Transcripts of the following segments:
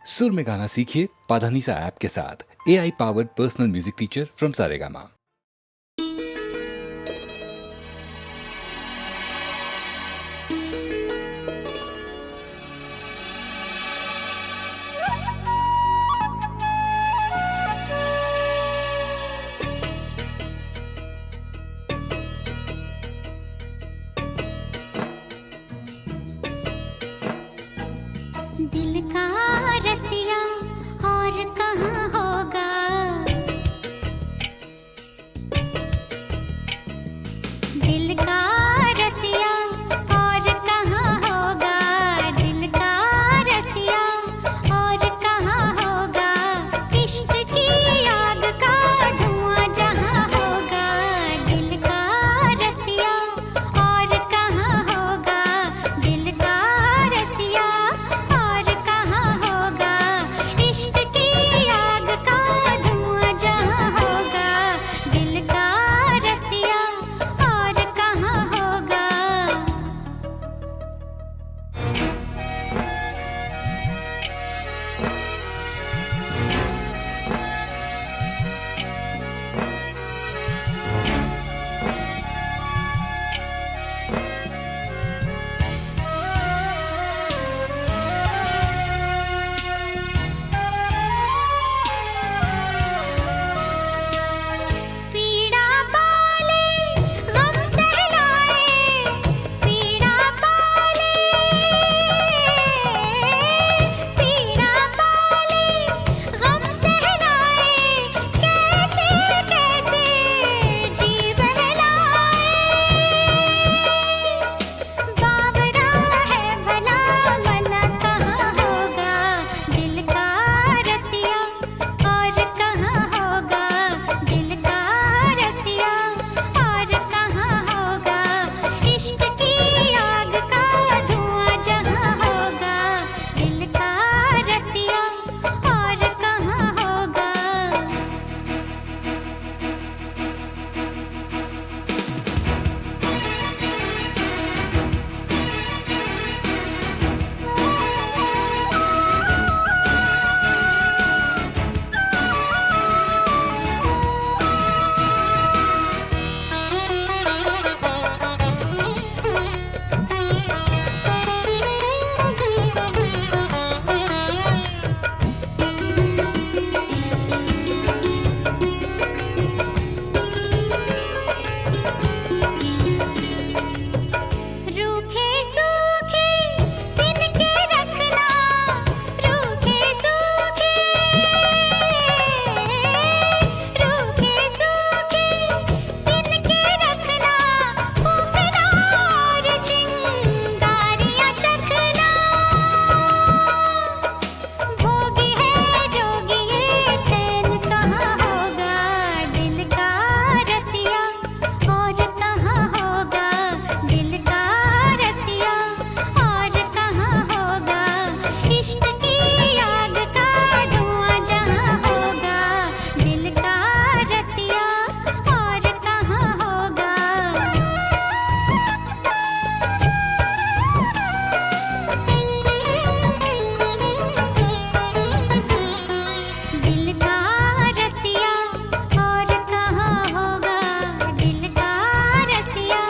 सुर में गाना सीखिए पाधानीसा ऐप के साथ। AI powered personal music teacher from Saregama. दिल का रसिया और कहाँ होगा, दिल का रसिया और कहाँ होगा, दिल का रसिया और कहाँ होगा, इश्क की आग का धुआं जहाँ होगा, दिल का रसिया और कहाँ होगा, दिल का रसिया और कहाँ होगा, इश्क की आग का धुआं जहाँ होगा, दिल का रसिया और कहाँ होगा। पीड़ा पाले गम सहलाए, पीड़ा पाले, पीड़ा पाले गम सहलाए, कैसे कैसे जी बहलाए, बावरा है भला मन कहाँ होगा, दिल का रसिया और कहाँ होगा, दिल का रसिया और कहाँ होगा, इश्क की आग का धुआं जहाँ होगा, दिल का रसिया और कहाँ होगा। रूखे सूखे तिनके रखना, रूखे सूखे, रूखे सूखे तिनके रखना, फूकना और चिंगारियाँ चखना, भोगी है जोगी ये चैन कहाँ होगा, दिल का रसिया और कहाँ होगा, दिल का रसिया और कहाँ होगा, इश्क की आग का धुआं जहाँ होगा, दिल का रसिया और कहाँ होगा। दिल का रसिया और कहाँ होगा, दिल का रसिया।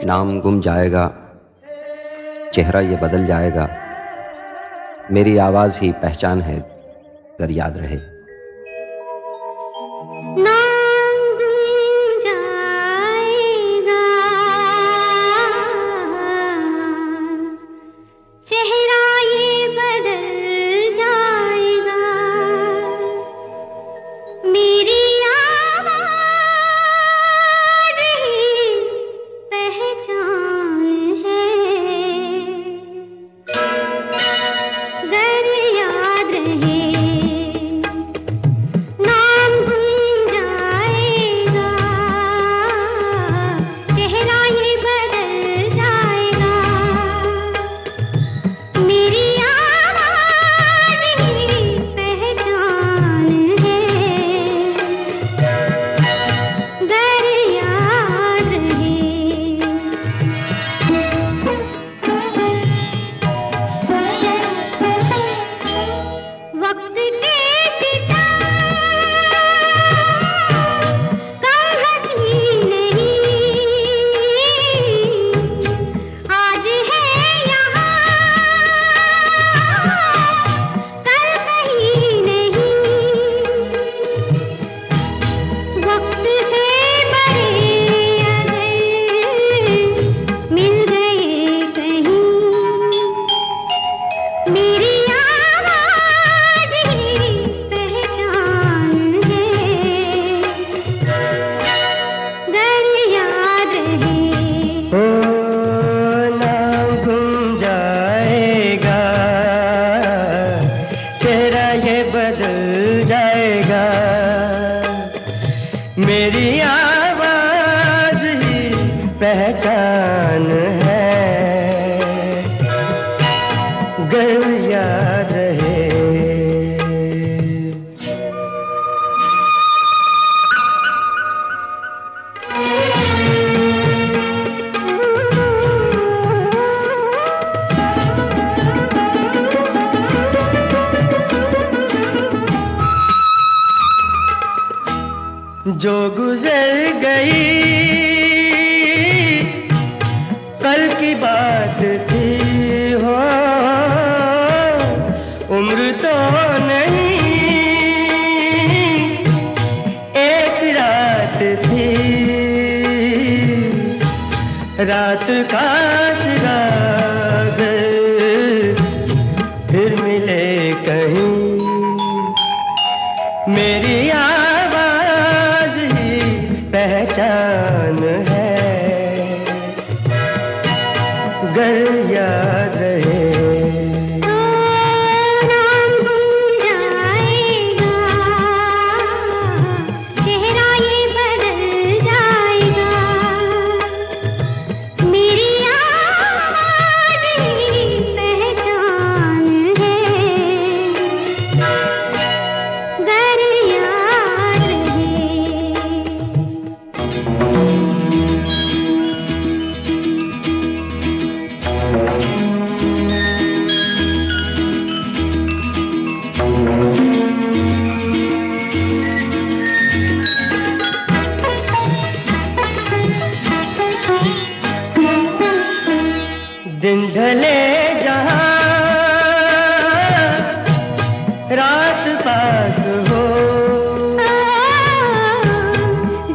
नाम गुम जाएगा, चेहरा ये बदल जाएगा, मेरी आवाज़ ही पहचान है अगर याद रहे। नाम गुम जाएगा, चेहरा ये बदल जाएगा, मेरी आवाज़ ही पहचान है, गर याद रहे। मेरी आवाज ही पहचान है, गर याद रहे। जो गुजर गई कल की बात थी हो, उम्र तो नहीं एक रात थी, रात का सिरागर फिर मिले कहीं। मेरी आवाज ही पहचान है, गर याद रहे। नाम गुम जाएगा, चेहरा ये बदल जाएगा, मेरी आवाज ही पहचान है, गर याद रहे। दिन ढले जहाँ रात पास हो,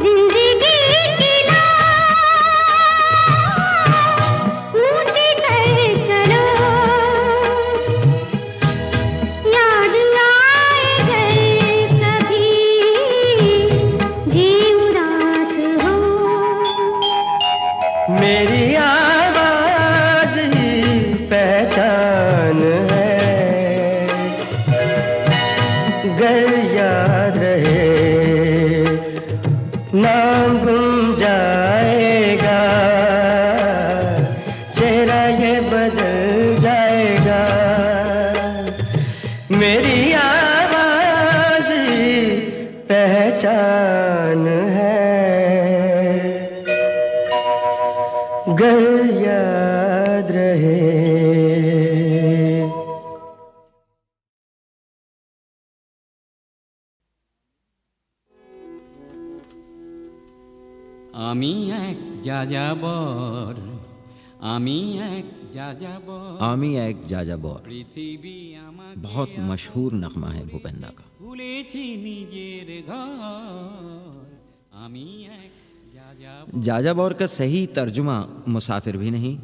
जिंदगी की लौ ऊंची कर चलो, याद आए घर कभी जी उदास हो। मेरी आवाज ही पहचान है, गर याद रहे। नाम गुम जाएगा, चेहरा ये बदल जाएगा, मेरी आवाज ही पहचान है, गर याद रहे। আমি এক যাযাবর, আমি এক যাযাবর, आमी एक जाजाबौर পৃথিবী আমাকে बहुत मशहूर नगमा है भूपेंद्र का। ভুলেছি নিজের ঘর। আমি এক যাযাবর। जाजाबौर का सही तर्जुमा मुसाफिर भी नहीं,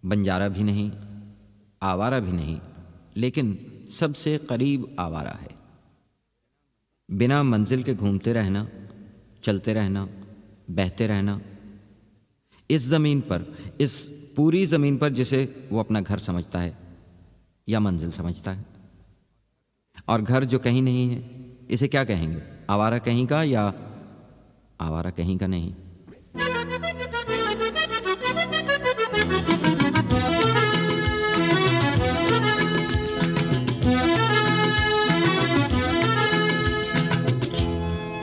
बंजारा भी नहीं, आवारा भी नहीं, लेकिन सबसे करीब आवारा है। बिना मंजिल के घूमते रहना, चलते रहना, बहते रहना, इस ज़मीन पर, इस पूरी ज़मीन पर जिसे वो अपना घर समझता है या मंजिल समझता है। और घर जो कहीं नहीं है, इसे क्या कहेंगे? आवारा कहीं का या आवारा कहीं का नहीं।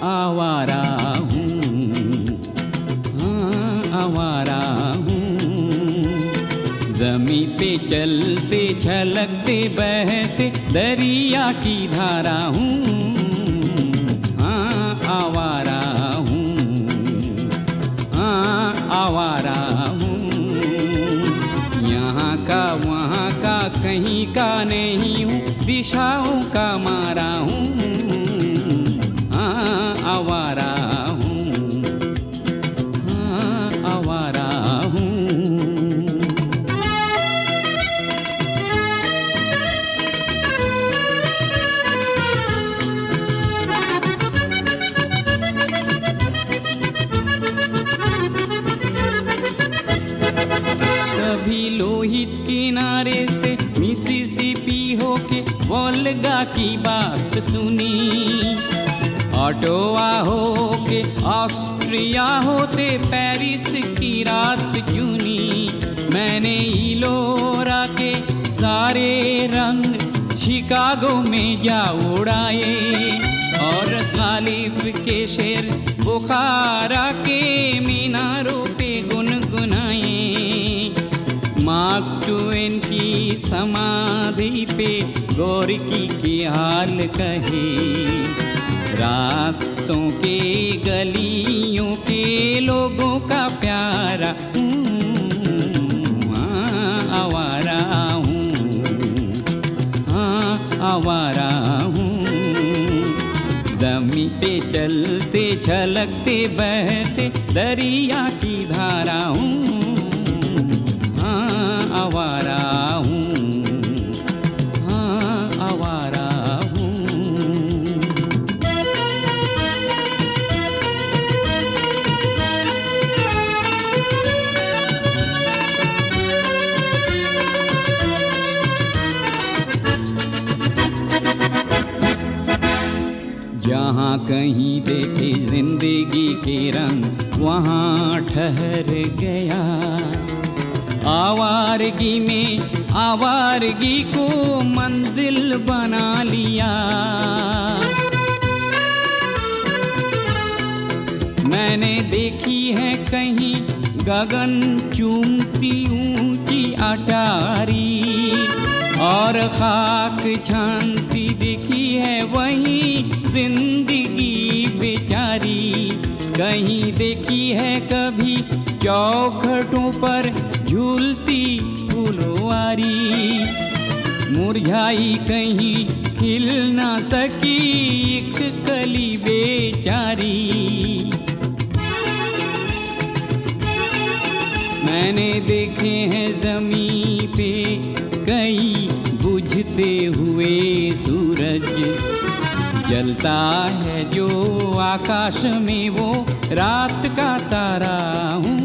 आवारा हूँ, हाँ आवारा हूँ, जमी पे चलते छलकते बहते दरिया की धारा हूँ। हाँ आवारा हूँ, हाँ आवारा हूँ, यहाँ का वहाँ का कहीं का नहीं हूँ, दिशाओं का मारा हूँ। हाँ आवारा हूँ, हाँ आवारा हूँ। कभी लोहित किनारे से मिसिसिपी होके वोल्गा की बात सुनी, ऑटोवा होके के ऑस्ट्रिया होते पेरिस की रात चुनी। मैंने इलोरा के सारे रंग शिकागो में जा उड़ाए और गालिब के शेर बुखारा के मीनारों पे गुनगुनाए। मार्क ट्वेन की समाधि पे गोरकी के हाल कहे। रास्तों के गलियों के लोगों का प्यारा आवारा हूँ, हाँ आवारा हूँ। ज़मीं पे चलते छलकते बहते दरिया की धारा हूँ, हाँ आवारा हूँ, हाँ आवारा हूँ। जहाँ कहीं देखे जिंदगी के रंग वहाँ ठहर गया। आवारगी में आवारगी को मंजिल बना लिया। मैंने देखी है कहीं गगन चूमती ऊंची अटारी और खाक छानती दिखी है वहीं जिंदगी बेचारी। कहीं देखी है कभी चौखटों पर झूलती फुलवारी। मुरझाई कहीं खिल ना सकी एक कली बेचारी। मैंने देखे हैं ज़मीं पे कई बुझते हुए सूरज। जलता है जो आकाश में वो रात का तारा हूँ,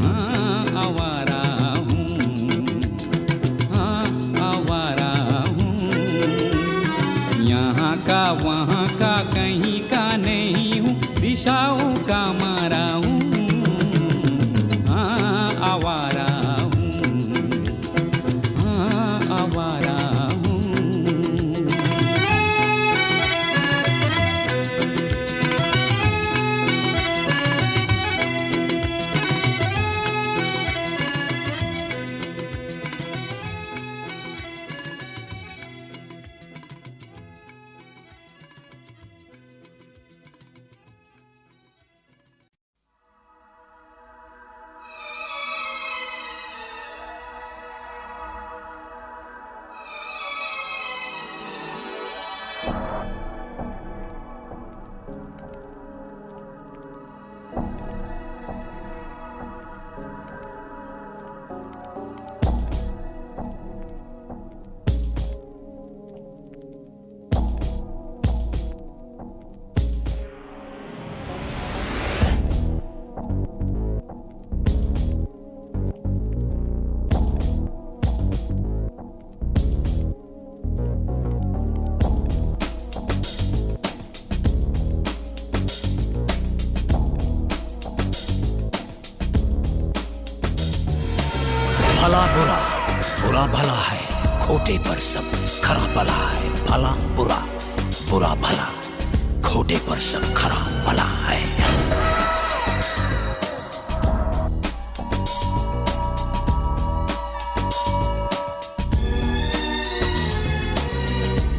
हाँ आवारा हूँ, हाँ आवारा हूँ। यहाँ का वहाँ का कहीं का नहीं हूँ, दिशाओं का मारा हूँ, हाँ आवारा हूँ, हाँ आवारा हूँ। भला बुरा बुरा भला है, खोटे पर सब खरा भला है। भला बुरा बुरा भला, खोटे पर सब खरा भला है।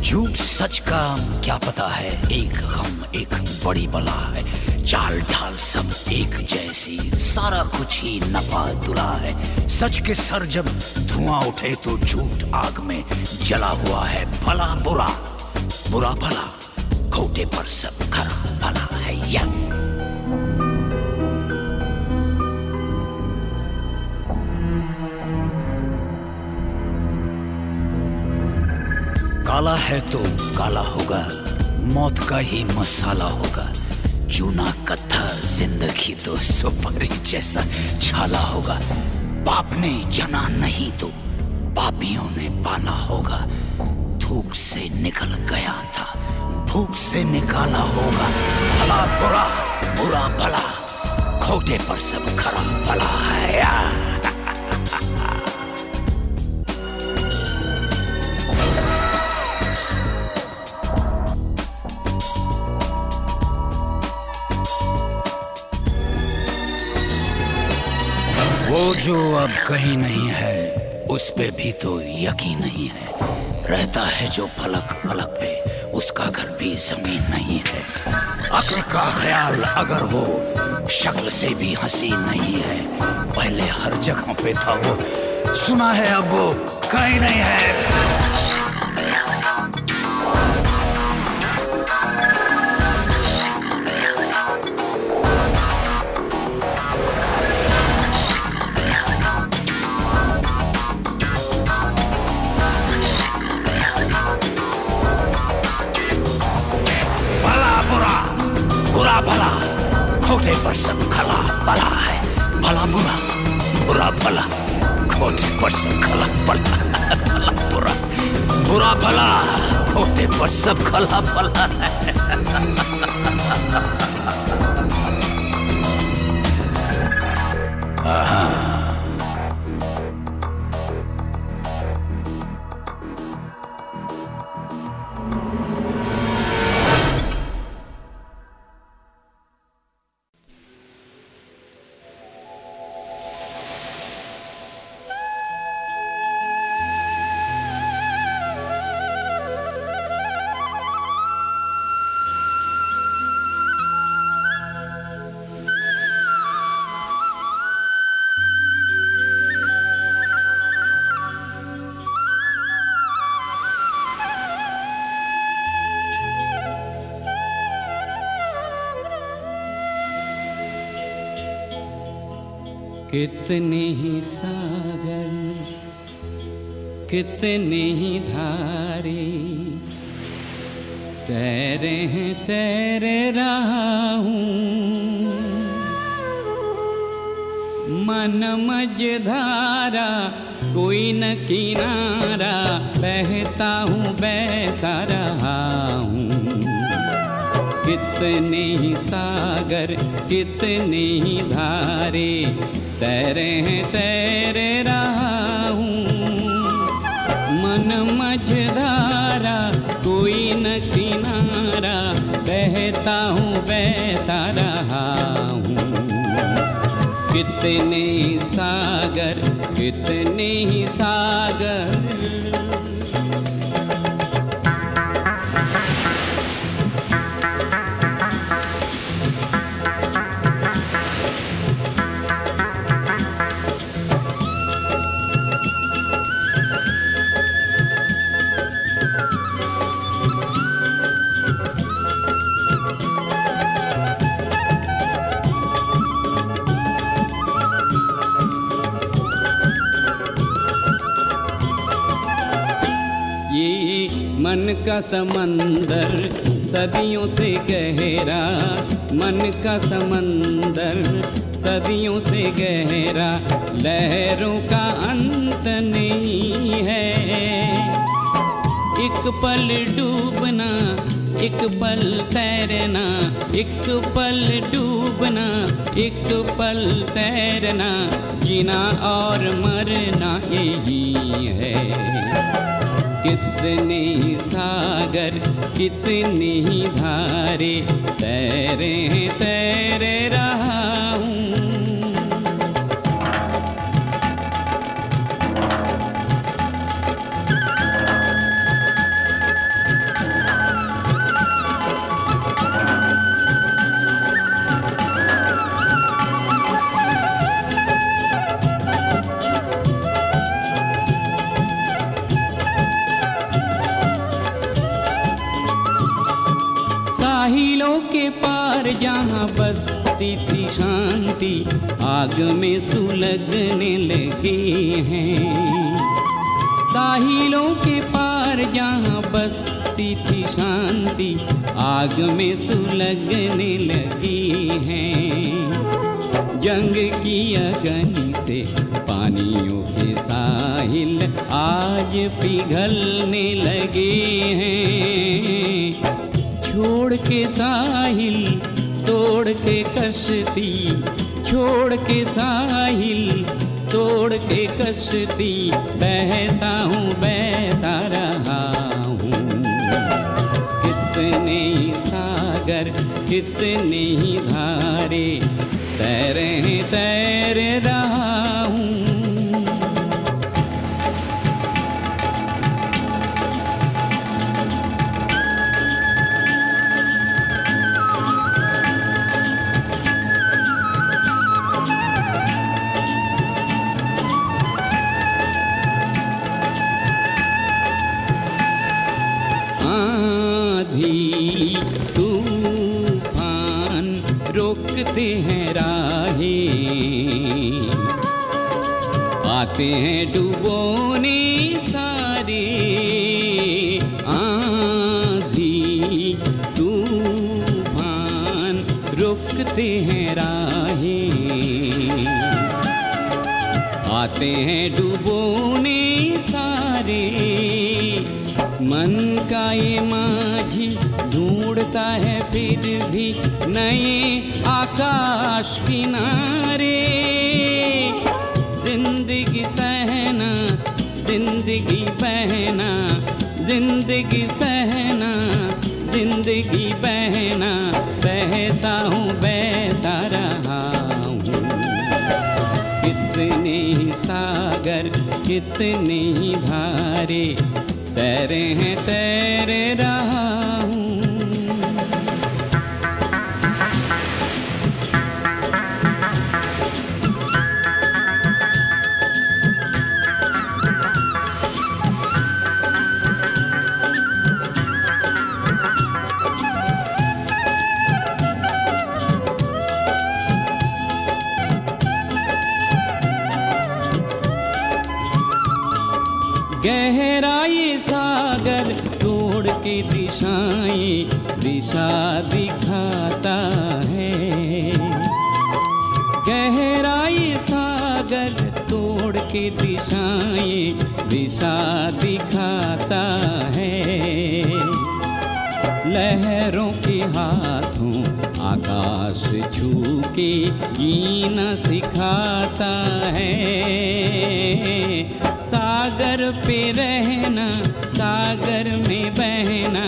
झूठ सच का क्या पता है, एक गम एक बड़ी बला है। चाल ढाल सब एक जैसी, सारा कुछ ही नपा तुला है। सच के सर जब धुआं उठे तो झूठ आग में जला हुआ है। भला बुरा बुरा भला, खोटे पर सब खरा भला है। या काला है तो काला होगा, मौत का ही मसाला होगा। चूना कत्था जिंदगी तो सुपारी जैसा छाला होगा। बाप ने जना नहीं तो पापियों ने पाला होगा। धूप से निकल गया था, भूख से निकाला होगा। भला बुरा, बुरा भला, खोटे पर सब खरा भला है। वो जो अब कहीं नहीं है, उस पे भी तो यकीन नहीं है। रहता है जो फलक फलक पे, उसका घर भी जमीन नहीं है। अक्ल का ख्याल अगर वो शक्ल से भी हसीन नहीं है, पहले हर जगह पे था वो, सुना है अब वो कहीं नहीं है। बुरा भला, खोटे पर सब खला भला है। भला बुरा, बुरा भला, खोटे पर सब खला भला। भला बुरा, बुरा भला, खोटे पर सब खला भला है। कितने ही सागर, कितने ही धारे, तैरे हैं तैरे रहा हूँ। मन मझधारा कोई न किनारा, बहता हूँ बहता रहा हूँ। कितने ही सागर, कितने ही धारे, तैरे हैं तैरे रहा हूँ। मन मझधारा कोई न किनारा, बहता हूँ बहता रहा हूँ। कितने सागर, कितने ही सागर। मन का समंदर सदियों से गहरा, मन का समंदर सदियों से गहरा, लहरों का अंत नहीं है। एक पल डूबना, एक पल तैरना, एक पल डूबना, एक पल तैरना, जीना और मरना यही है। कितने ही सागर, कितनी ही धारे, तैरे हैं तैरे रहा हूँ। साहिलों के पार जहाँ बसती थी शांति, आग में सुलगने लगी हैं। साहिलों के पार जहाँ बसती थी शांति, आग में सुलगने लगी हैं। जंग की अग्नि से पानियों के साहिल आज पिघलने लगे हैं। छोड़ के साहिल तोड़ के कश्ती, छोड़ के साहिल तोड़ के कश्ती, बहता हूँ बहता रहा हूँ। कितने ही सागर कितने ही धारे, तैरे तैर रहा हूँ। आंधी तूफान रोकते हैं राहें, आते हैं डुबोने सारे। आंधी तूफान रोकते हैं राहें, आते हैं डुबोने सारे। मन का ये माझी ढूंढता है फिर भी नए आकाश किनारे। जिंदगी सहना जिंदगी बहना, जिंदगी सहना जिंदगी बहना, बहता हूँ बहता रहा हूँ। कितने ही सागर कितने ही धारे, तैरे हैं तैरे रहा हूँ। गहराई सागर तोड़ के दिशाएं दिशा दिखाता है। गहराई सागर तोड़ के दिशाएं दिशा दिखाता है। लहरों के हाथों आकाश छू के जीना सिखाता है। सागर पे रहना सागर में बहना,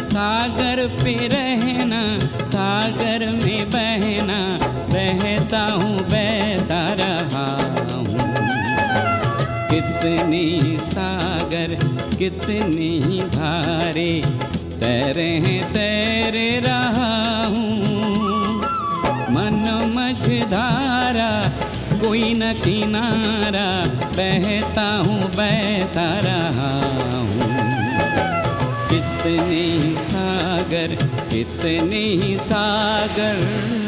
सागर पे रहना सागर में बहना, बहता हूँ बहता रहा हूँ। कितने सागर कितने ही धारे, तैरे हैं तैरे रहा हूँ। मन मझधारा कोई न किनारा, बहता हूँ बहता रहा हूँ। कितने ही सागर कितने ही सागर।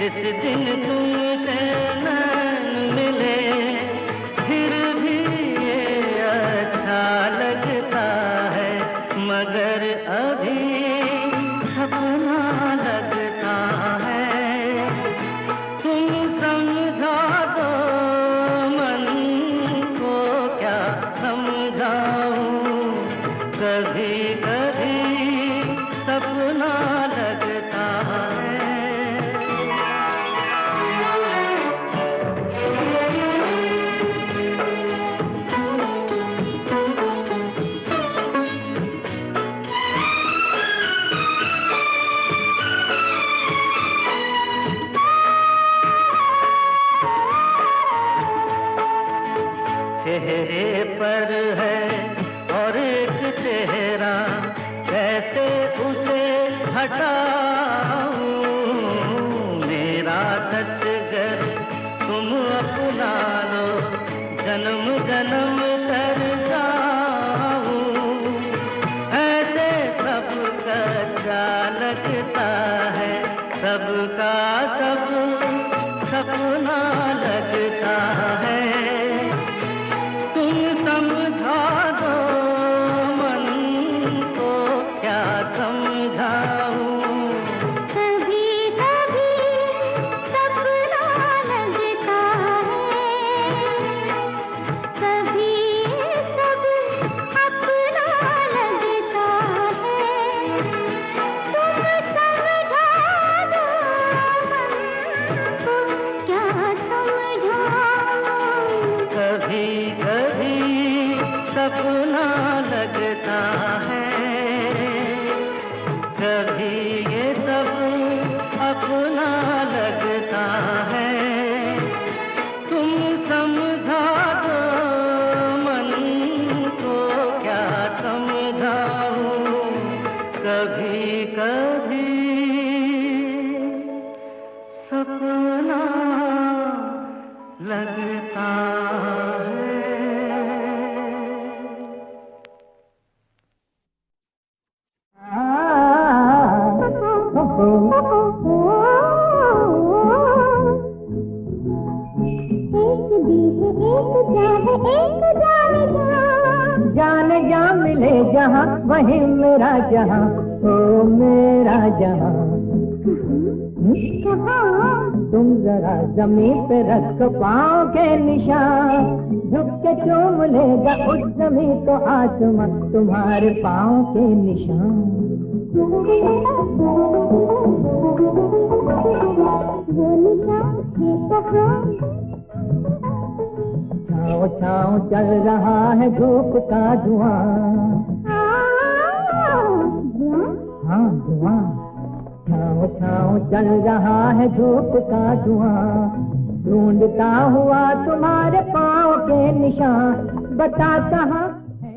जिस दिन तुमसे नैन मिले फिर भी ये अच्छा लगता है, मगर अभी सपना लगता है। तुम समझा दो मन को, क्या समझाऊं, कभी कभी सपना लगता है। चेहरे पर है और एक चेहरा, कैसे उसे हटाऊं, मेरा सच गर तुम अपना लो, जन्म जन्म कर जाऊं, ऐसे सबका अच्छा लगता है, सबका सब सपना लगता है। तुम समझा दो मन को, क्या समझाऊं, कभी कभी सपना लगता है, कभी सब अपना लगता है। तुम समझा दो मन को, क्या समझाऊं, कभी कभी सपना लगता है, कभी ये सब अपना लगता है। तुम समझा दो मन को, क्या समझाऊं, कभी कभी सपना लगता है। एक दी है एक चाहे एक जाने जहाँ, जाने जा मिले जहाँ वही मेरा जहाँ, ओ मेरा जहाँ। कहाँ तुम जरा जमीन पे रख पाँव के निशान, झुक के चूम लेगा उस जमीन को आसमां, तुम्हारे पाँव के निशान। वो निशान है कहाँ, छाँव छाँव चल रहा है धूप का धुआं, हाँ धुआं। छाँव छाँव चल रहा है धूप का धुआं, ढूंढता हुआ तुम्हारे पाँव के निशान, बता कहाँ है।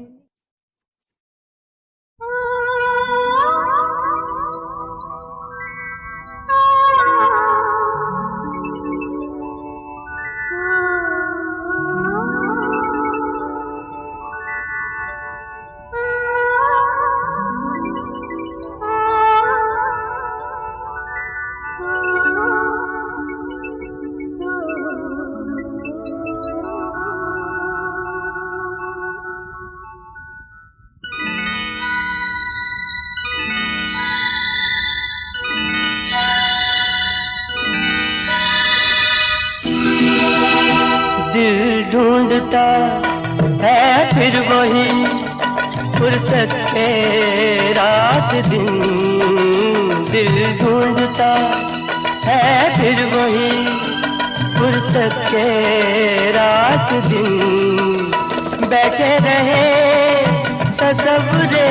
दिल ढूंढता है फिर वही फुर्सत के रात दिन, दिल ढूंढता है फिर वही फुर्सत के रात दिन। बैठे रहे तसव्वुरे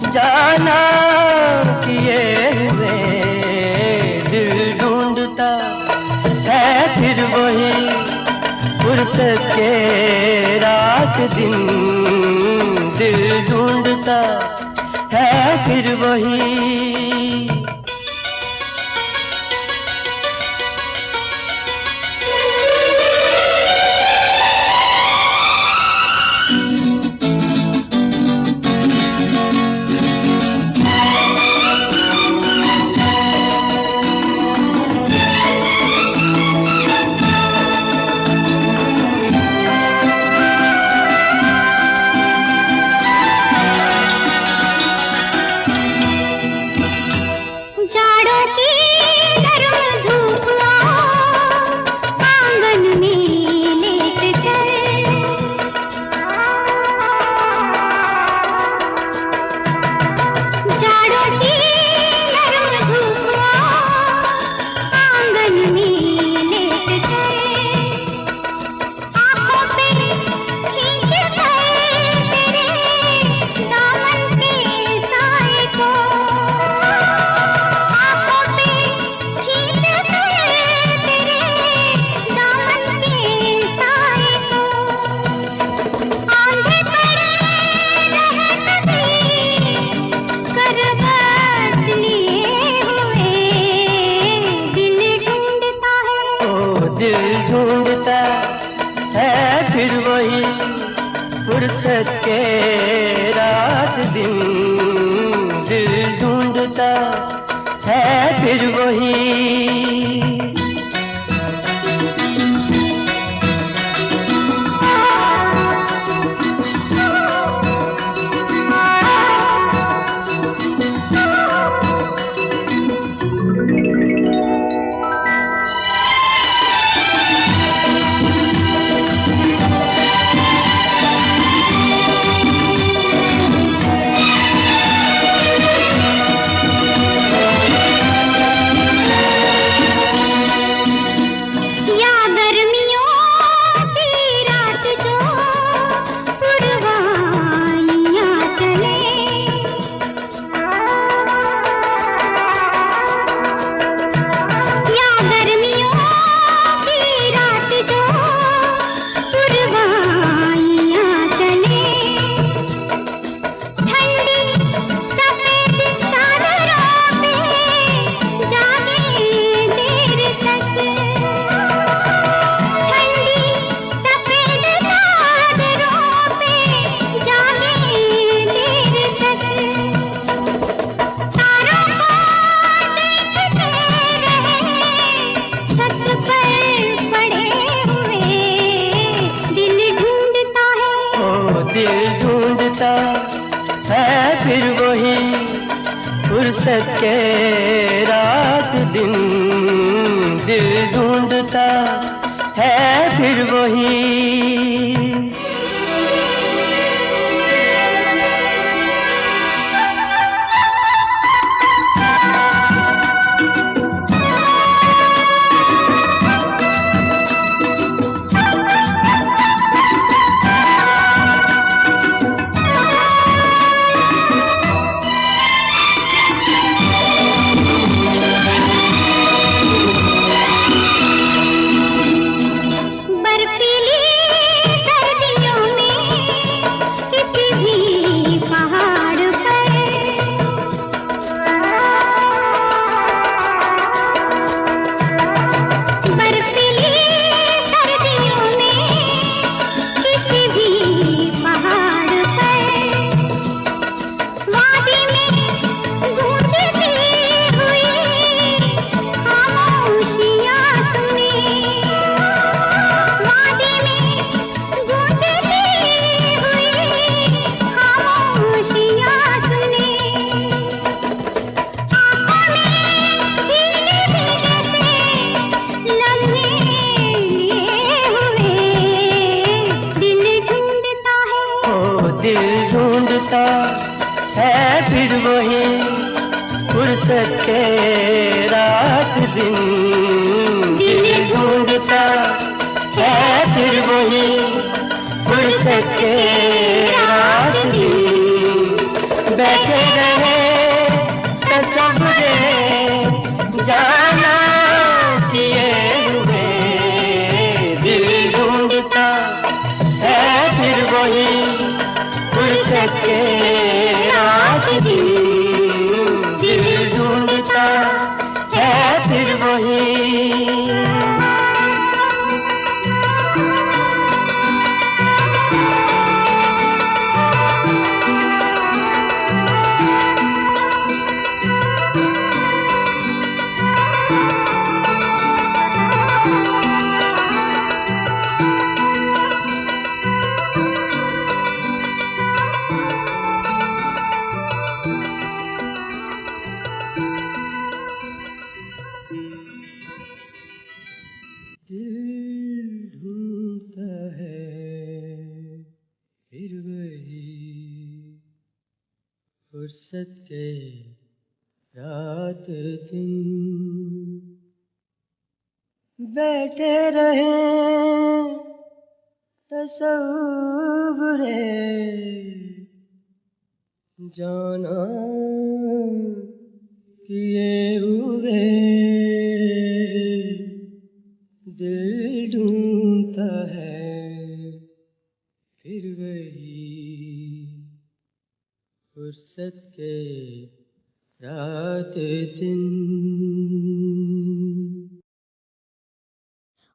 जाना किए हुए, दिल ढूंढता है फिर वही फुर्सत के रात दिन, दिल ढूंढता है फिर वही। वही फुर्सत के रात दिन, दिल ढूंढता है फिर वही। फुर्सत के रात दिन, दिल ढूंढता है फिर वही। है फिर वही फुर्सत के रात दिन, दिल ढूंढता है फिर वही फुर्सत के रात दिन। बैठे रहे तसव्वुरे जाना किए हुए, दिल ढूंढता है फिर वही फुर्सत के रात दिन, दिल ढूंढता है फिर वही। फुर्सत के रात दिन बैठे रहे तसव्वुरे जाना किए हुए, दिल ढूंढता है फिर वही फुर्सत के रात दिन।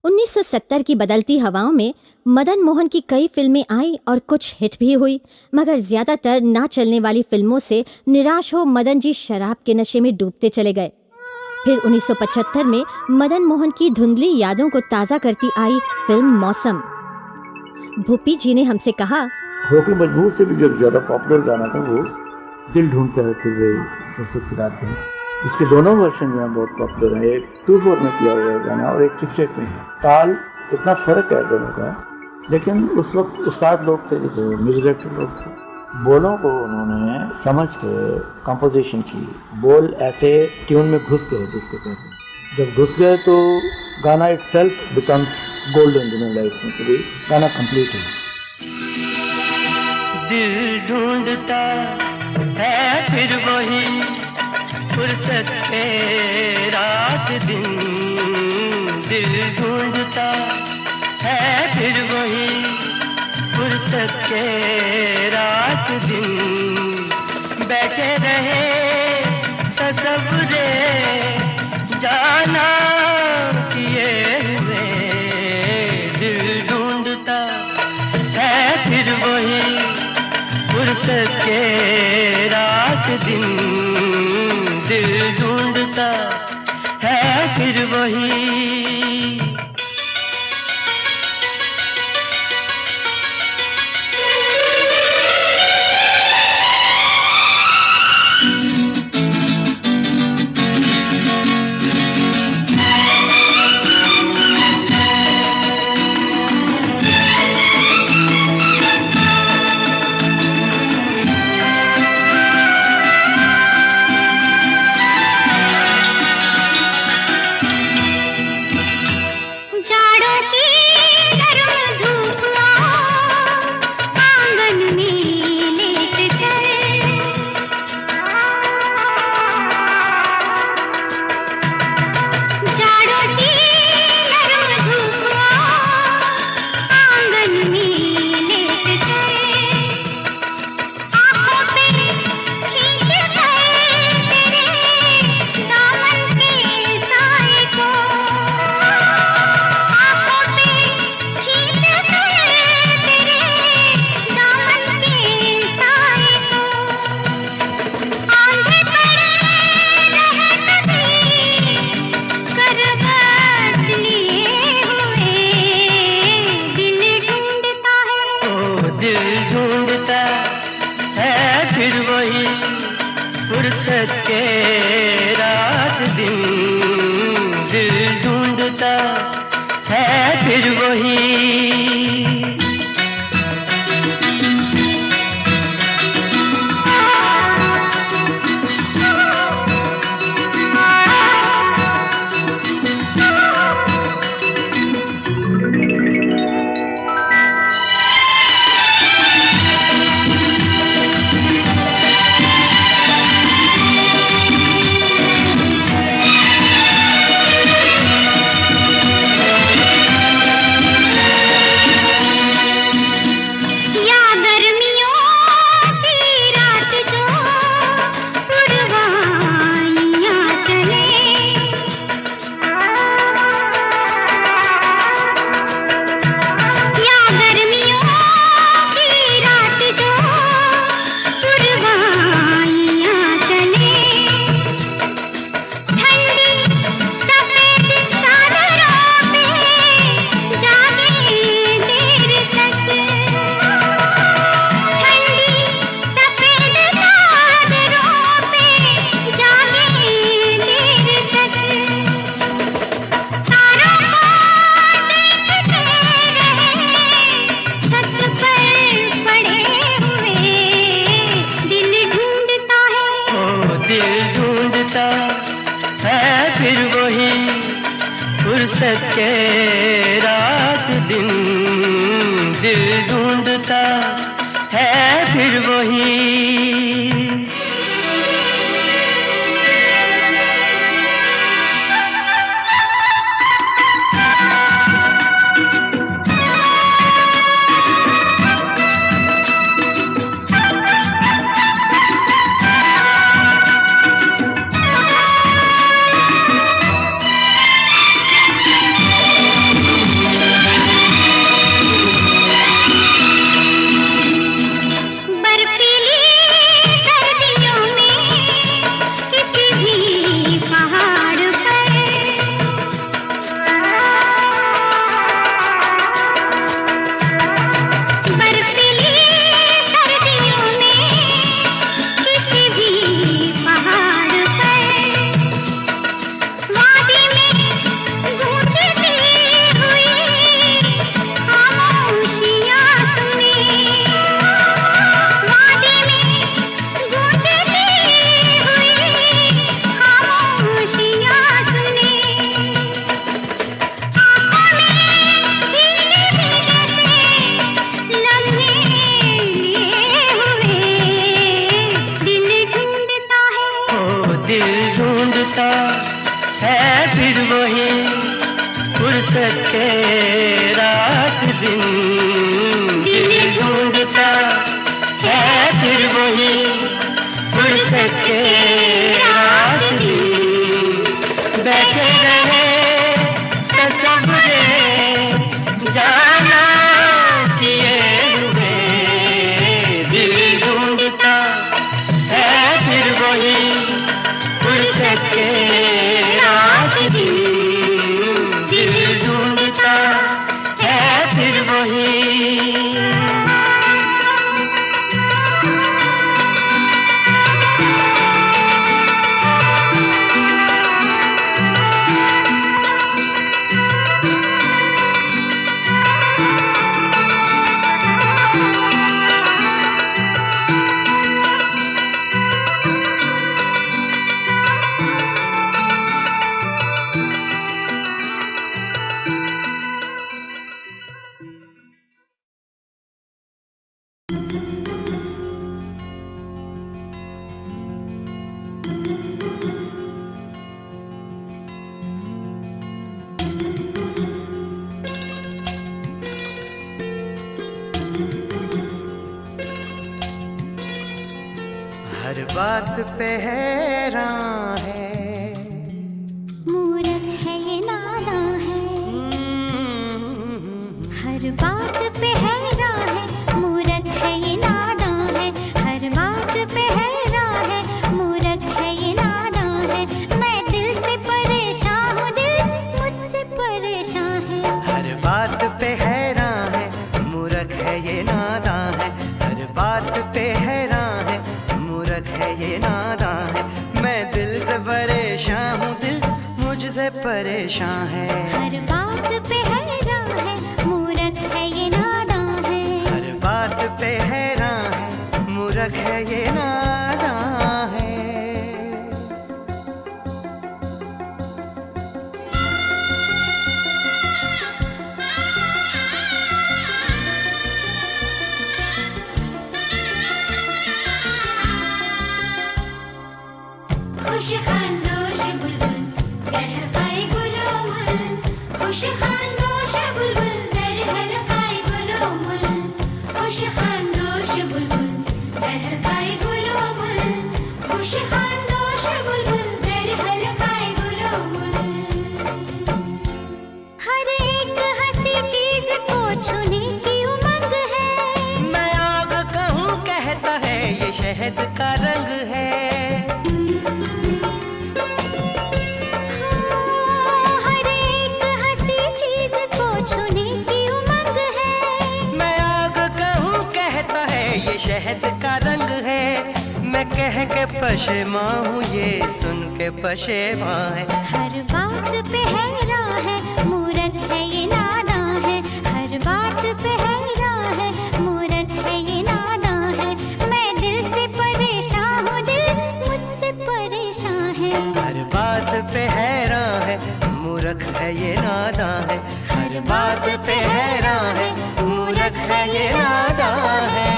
1970 की बदलती हवाओं में मदन मोहन की कई फिल्में आई और कुछ हिट भी हुई, मगर ज्यादातर ना चलने वाली फिल्मों से निराश हो मदन जी शराब के नशे में डूबते चले गए। फिर 1975 में मदन मोहन की धुंधली यादों को ताज़ा करती आई फिल्म मौसम। भूपी जी ने हमसे कहा, होके मजबूर से भी जो ज़्यादा पॉपुलर गाना था वो दिल ढूंढता है फिर वही फुर्सत की रात है। इसके दोनों वर्जन जो हैं बहुत पॉपुलर हैं, एक 2/4 में किया हुआ है गाना और एक 6/8 में है। ताल इतना फ़र्क है दोनों का, लेकिन उस वक्त उस्ताद लोग थे, जो म्यूजिक डायरेक्टर लोग थे, बोलों को उन्होंने समझ के कंपोजिशन की, बोल ऐसे ट्यून में घुस गए जिसको कहते हैं। जब घुस गए तो गाना itself becomes golden in life में, कभी गाना कंप्लीट है। दिल ढूंढता है फिर वही फुर्सत के रात दिन, दिल ढूंढता है फिर वही फुर्सत के रात दिन, बैठे रहे तसव्वुरे जाना किए हुए, दिल ढूंढता है फिर वही फुर्सत के रात दिन, दिल ढूंढता है फिर वही। सके रात दिन बैठे रहे तसव्वुरे जाना किए हुए दिल ढूंढता है फिर वही फुर्सत के रात दिन दिल ढूंढता है फिर वही हर बात पे हैरान है, मूर्ख है ये नादां है। हर बात पे हैरान है, मूर्ख है ये नादां है। हर बात पे हैरान है, मूर्ख है ये नादां है। मैं दिल से परेशान हूँ, दिल मुझसे परेशान है। हर बात पे हैरान है, मूर्ख है ये नादां है। हर बात पे हैरान है, मूर्ख है ये नादां है। मैं दिल से परेशान हूँ, दिल मुझसे परेशान है। हर बात पे हैरान है, मूर्ख है ये नादां है। हर बात पे हैरान है, मूर्ख है ये नादां है। खुश खानदोश बुलबुल दर हलकाए गुलो मुल। खुश खानदोश बुलबुल दर हलकाए गुलो मुल। खुश खानदोश बुलबुल दर हलकाए गुलो मुल। खुश खानदोश बुलबुल दर हलकाए गुलो मुल। हर एक हंसी चीज को छूने की उमंग है। मैं आग कहूँ कहता है ये शहद का रंग है। हर एक हंसी चीज को छूने की उमंग है। मैं आग कहूँ कहता है ये शहद का रंग है। मैं कह के पशेमा हूँ, ये सुन के पशेमा है। हर बात पे हैरान है, मूर्ख है ये नादां है। हर बात पे हैरान है, मूर्ख है ये नादां है। मैं दिल से परेशान हूँ, दिल मुझसे परेशान है। हर बात पे हैरान है, मूर्ख है ये नादां है। हर बात पे हैरान है, मूर्ख है ये नादां है।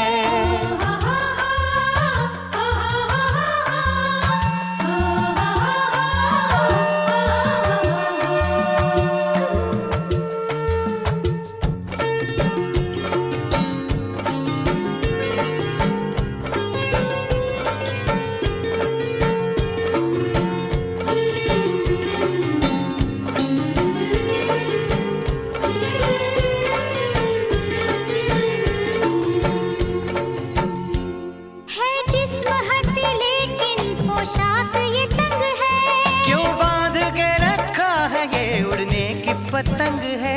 है जिस्म हंसी लेकिन पोशाक ये तंग है। क्यों बांध के रखा है ये उड़ने की पतंग है।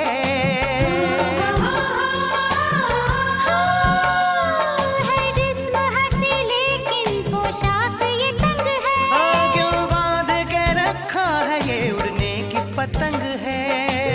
है जिस्म हंसी लेकिन पोशाक ये तंग है। क्यों बांध के रखा है ये उड़ने की पतंग है।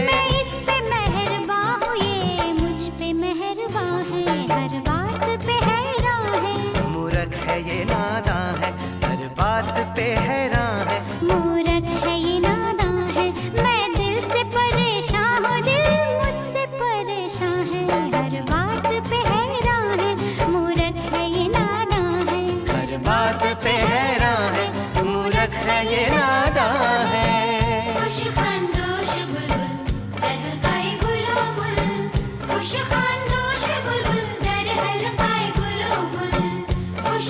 मैं इस पे मेहरबान हूँ, ये मुझ पे मेहरबान है। हर बात पे हैरान है, मूर्ख है ये नादां है। हर बात पे हैरान है, मूर्ख है ये नादां है। मैं दिल से परेशान हूँ, दिल मुझसे परेशान है। हर बात पे हैरान है, मूर्ख है ये नादां है। हर बात पे हैरान है, मूर्ख है ये नादां है। खुश खानदोश बुलबुल दर हलकाए गुलो मुल। खुश खानदोश बुलबुल दर हलकाए गुलो मुल। खुश